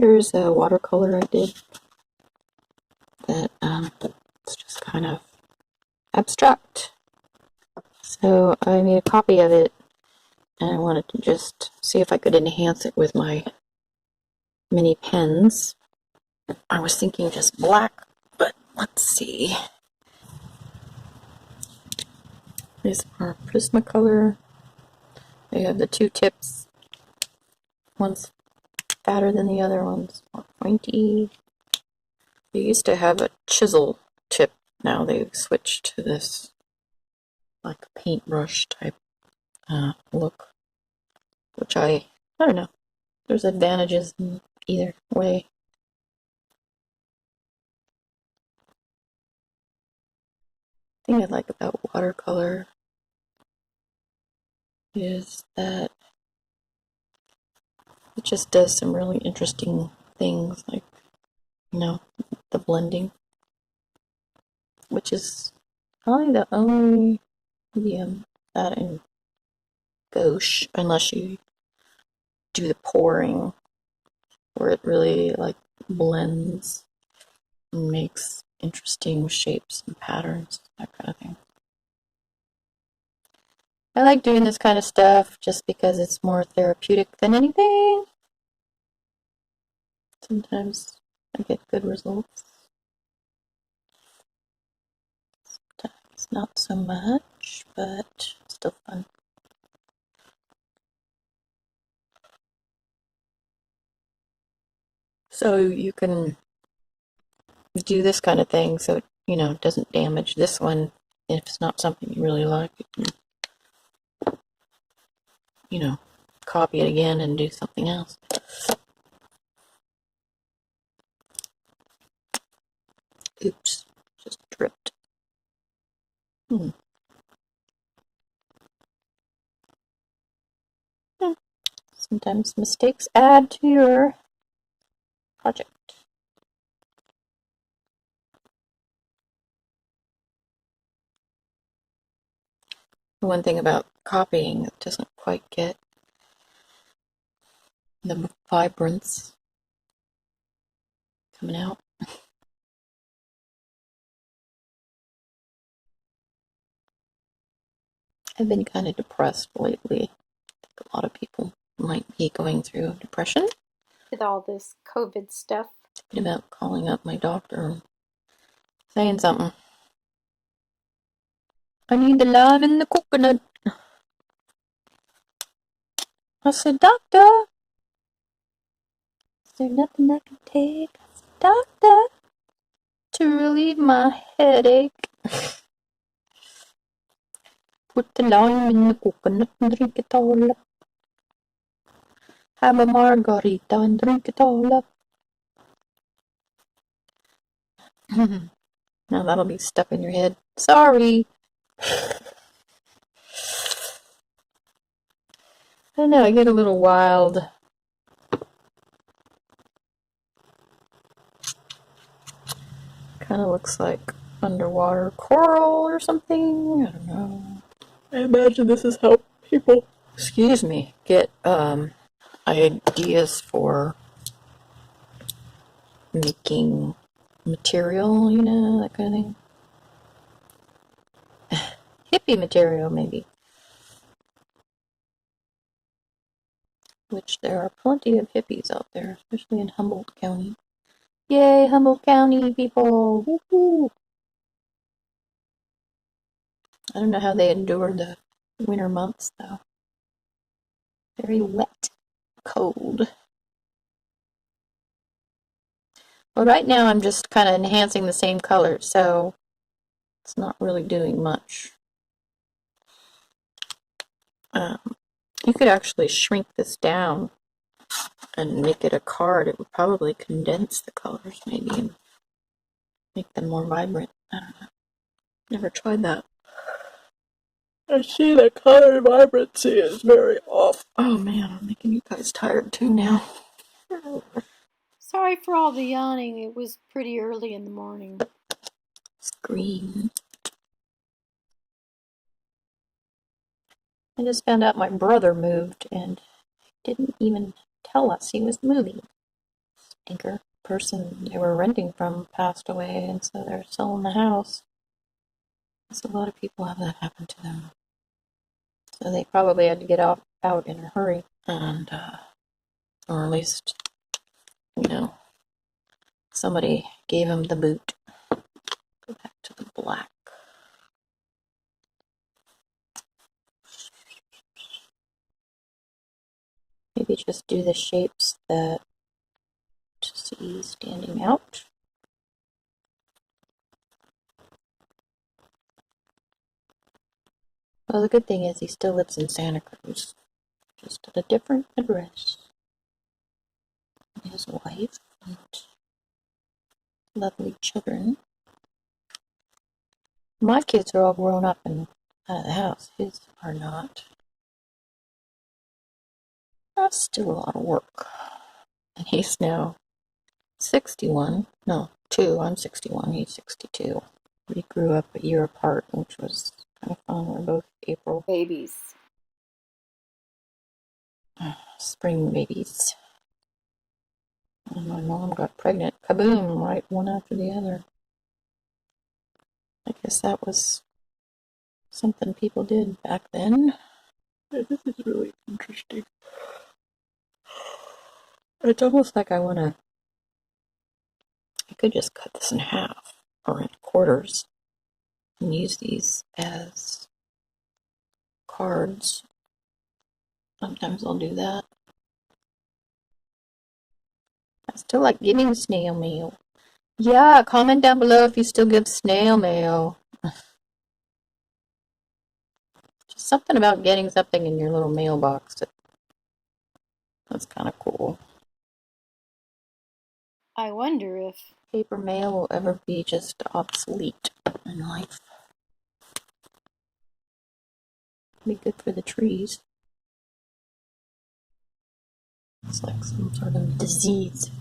Here's a watercolor I did that it's just kind of abstract. So I made a copy of it, and I wanted to just see if I could enhance it with my mini pens. I was thinking just black, but let's see. These are Prismacolor. They have the two tips. One's fatter than the other, one's more pointy. They used to have a chisel tip. Now they've switched to this like paintbrush type look, which I don't know. There's advantages in either way. The thing I like about watercolor is that it just does some really interesting things, like, you know, the blending, which is probably the only medium that in gouache, unless you do the pouring, where it really like blends and makes interesting shapes and patterns, that kind of thing. I like doing this kind of stuff just because it's more therapeutic than anything. Sometimes I get good results. Sometimes not so much, but still fun. So you can do this kind of thing so it, it doesn't damage this one. If it's not something you really like, you can, copy it again and do something else. Oops, just dripped. Sometimes mistakes add to your project. One thing about copying, it doesn't quite get the vibrance coming out. I've been kind of depressed lately. I think a lot of people might be going through depression. With all this COVID stuff. Thinking about calling up my doctor and saying something. I need the lime and the coconut. I said, doctor, is there nothing I can take? I said, doctor, to relieve my headache. Put the lime in the coconut and drink it all up. Have a margarita and drink it all up. Now that'll be stuck in your head. Sorry. I know, I get a little wild. Kind of looks like underwater coral or something. I don't know. I imagine this is how people, get ideas for making material, that kind of thing. Hippie material, maybe. Which there are plenty of hippies out there, especially in Humboldt County. Yay, Humboldt County people! Woohoo! I don't know how they endure the winter months, though. Very wet, cold. Well, right now I'm just kind of enhancing the same color, so it's not really doing much. You could actually shrink this down and make it a card. It would probably condense the colors, maybe, and make them more vibrant. I don't know. Never tried that. I see the color vibrancy is very off. Oh man, I'm making you guys tired too now. Sorry for all the yawning. It was pretty early in the morning. It's green. I just found out my brother moved and didn't even tell us he was moving. anchor person they were renting from passed away, and so they're selling the house. So a lot of people have that happen to them. So they probably had to get out in a hurry, and or at least, you know, somebody gave him the boot. Go back to the black. Maybe just do the shapes that to see standing out. Well, the good thing is he still lives in Santa Cruz, just at a different address. His wife and lovely children. My kids are all grown up and out of the house. His are not. That's still a lot of work. And he's now 61. No, 2. I'm 61. He's 62. We grew up a year apart, which was kind of fun. We're both April Babies. spring babies. And my mom got pregnant. Kaboom! Right, one after the other. I guess that was something people did back then. This is really interesting. It's almost like I could just cut this in half or in quarters and use these as cards. Sometimes I'll do that. I still like giving snail mail. Yeah, comment down below if you still give snail mail. Just something about getting something in your little mailbox. That's kind of cool. I wonder if Paper mail will ever be just obsolete in life. Be good for the trees. It's like some sort of disease.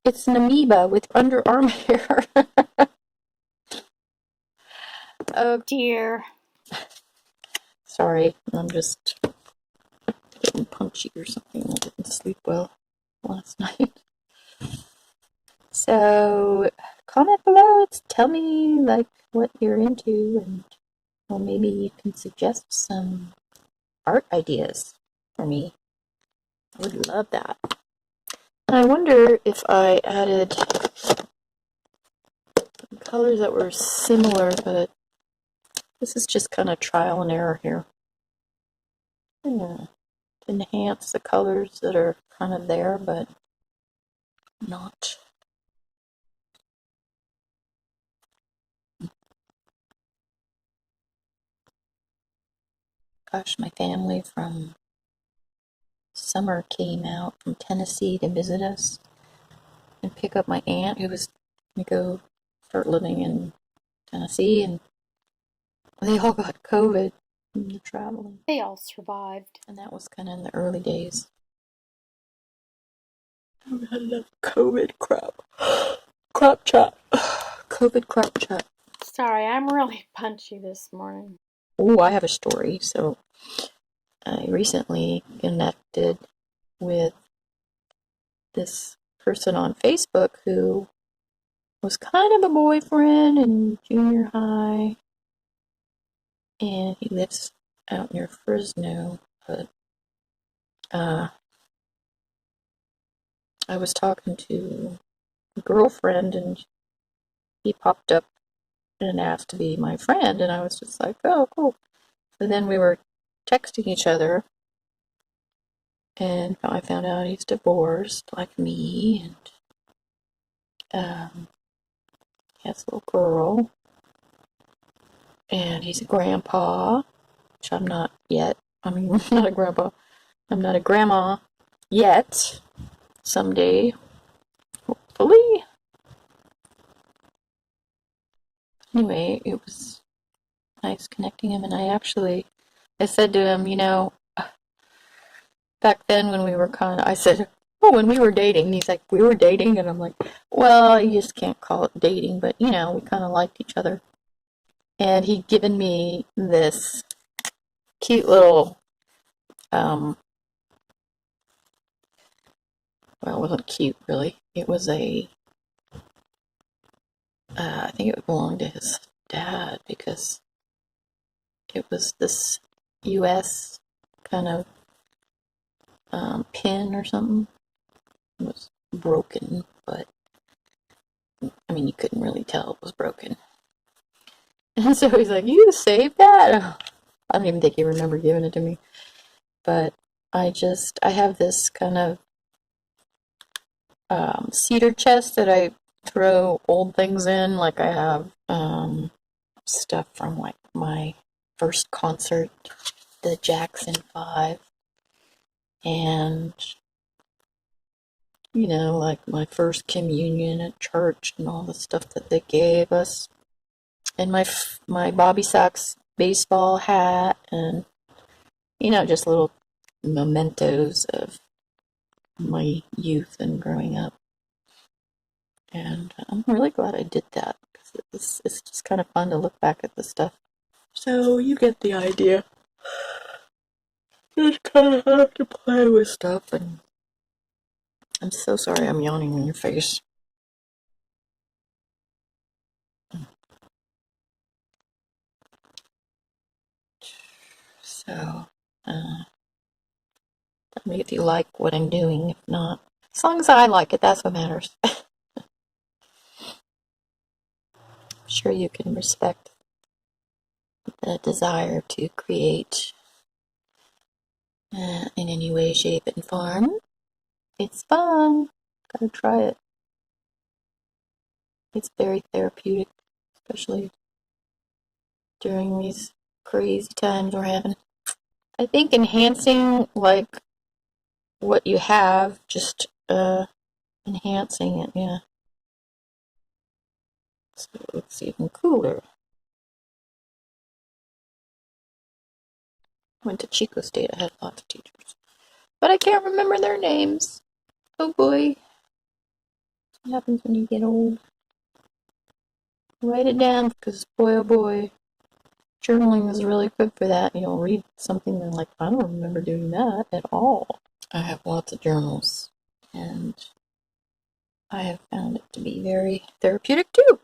It's an amoeba with underarm hair. Oh dear. Sorry, I'm just getting punchy or something. I didn't sleep well last night. So, comment below. Tell me like what you're into, and well, maybe you can suggest some art ideas for me. I would love that. And I wonder if I added colors that were similar, but this is just kind of trial and error here. Yeah. Enhance the colors that are kind of there, but not. Gosh, my family from summer came out from Tennessee to visit us and pick up my aunt who was going to go start living in Tennessee, and they all got COVID from the traveling. They all survived. And that was kind of in the early days. I've had enough COVID crap. Crap chat. COVID crap chat. Sorry, I'm really punchy this morning. Oh, I have a story. So I recently connected with this person on Facebook who was kind of a boyfriend in junior high, and he lives out near Fresno, but I was talking to a girlfriend, and he popped up and asked to be my friend, and I was just like, oh, cool. So then we were texting each other, and I found out he's divorced, like me, and he has a little girl, and he's a grandpa, which I'm not yet. I mean, I'm not a grandpa. I'm not a grandma yet. Someday, hopefully. Anyway, it was nice connecting him, and I said to him, back then when we were I said, oh, when we were dating, and he's like, we were dating, and I'm like, well, you just can't call it dating, but, we kind of liked each other. and he'd given me this cute little, well, it wasn't cute really. It was I think it belonged to his dad because it was this U.S. kind of pin or something. It was broken, but I mean, you couldn't really tell it was broken. And so he's like, "You saved that?" I don't even think he remembered giving it to me. But I have this kind of cedar chest that I throw old things in. Like I have stuff from like my first concert, the Jackson 5, and like my first communion at church and all the stuff that they gave us, and my Bobby Sox baseball hat, and just little mementos of my youth and growing up. And I'm really glad I did that because it's just kind of fun to look back at the stuff. So you get the idea. Just kind of have to play with stuff, and I'm so sorry I'm yawning in your face. So, tell me if you like what I'm doing. If not, as long as I like it, that's what matters. I'm sure you can respect the desire to create in any way, shape, and form. It's fun. Gotta try it. It's very therapeutic, especially during these crazy times we're having. I think enhancing like what you have, just enhancing it, yeah. So it's even cooler. Went to Chico State. I had lots of teachers, but I can't remember their names. Oh boy, what happens when you get old? Write it down, because boy oh boy, journaling is really good for that. Read something and like, I don't remember doing that at all. I have lots of journals, and I have found it to be very therapeutic too.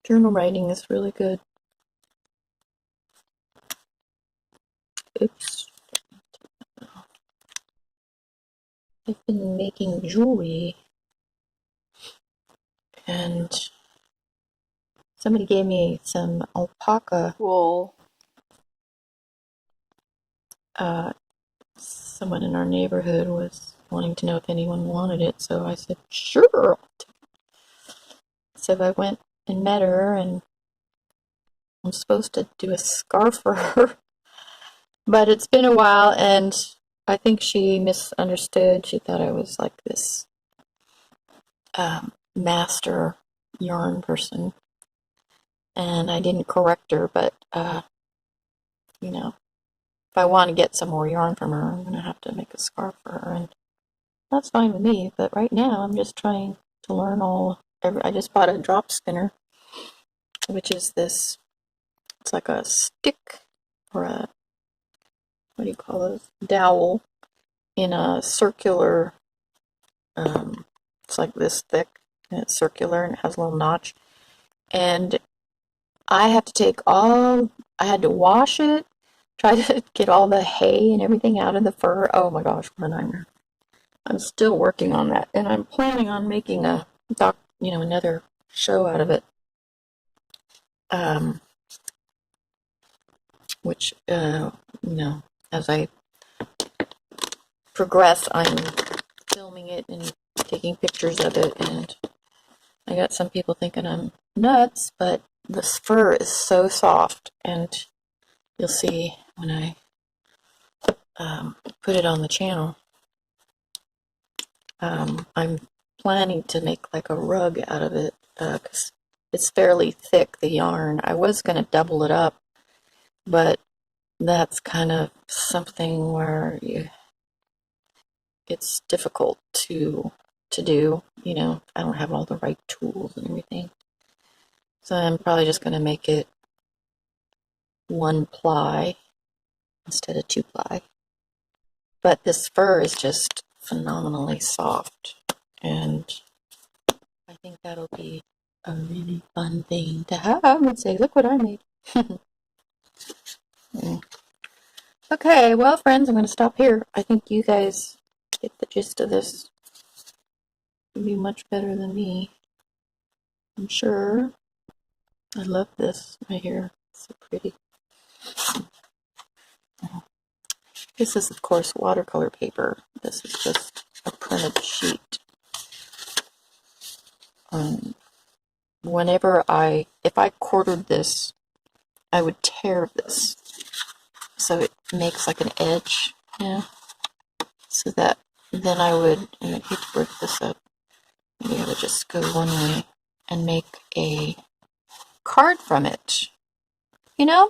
Journal writing is really good. Oops. I've been making jewelry, and somebody gave me some alpaca wool. Someone in our neighborhood was wanting to know if anyone wanted it, so I said, sure. So I went and met her, and I'm supposed to do a scarf for her, but it's been a while, and I think she misunderstood. She thought I was like this master yarn person, and I didn't correct her, but if I want to get some more yarn from her, I'm going to have to make a scarf for her, and that's fine with me. But right now, I'm just trying to learn I just bought a drop spinner, which is this. It's like a stick or what do you call it? Dowel in a circular. It's like this thick, and it's circular, and it has a little notch. And I have to I had to wash it, try to get all the hay and everything out of the fur. Oh my gosh, what a nightmare. I'm still working on that, and I'm planning on making another show out of it. Which, as I progress, I'm filming it and taking pictures of it, and I got some people thinking I'm nuts, but this fur is so soft, and you'll see when I put it on the channel. I'm planning to make like a rug out of it, because it's fairly thick, the yarn. I was going to double it up, but that's kind of something where it's difficult to do. I don't have all the right tools and everything. So I'm probably just going to make it 1 ply instead of 2 ply. But this fur is just phenomenally soft, and I think that'll be a really fun thing to have and say, look what I made. Okay, well, friends, I'm going to stop here. I think you guys get the gist of this. You'll be much better than me, I'm sure. I love this right here. It's so pretty. This is, of course, watercolor paper. This is just a printed sheet. If I quartered this, I would tear this so it makes like an edge, so that then I hate to break this up, maybe I would just go one way and make a card from it. I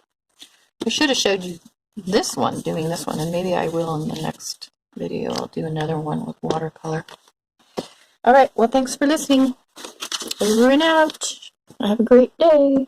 should have showed you doing this one, and maybe I will in the next video. I'll do another one with watercolor. Alright, well, thanks for listening. Over and out. Have a great day.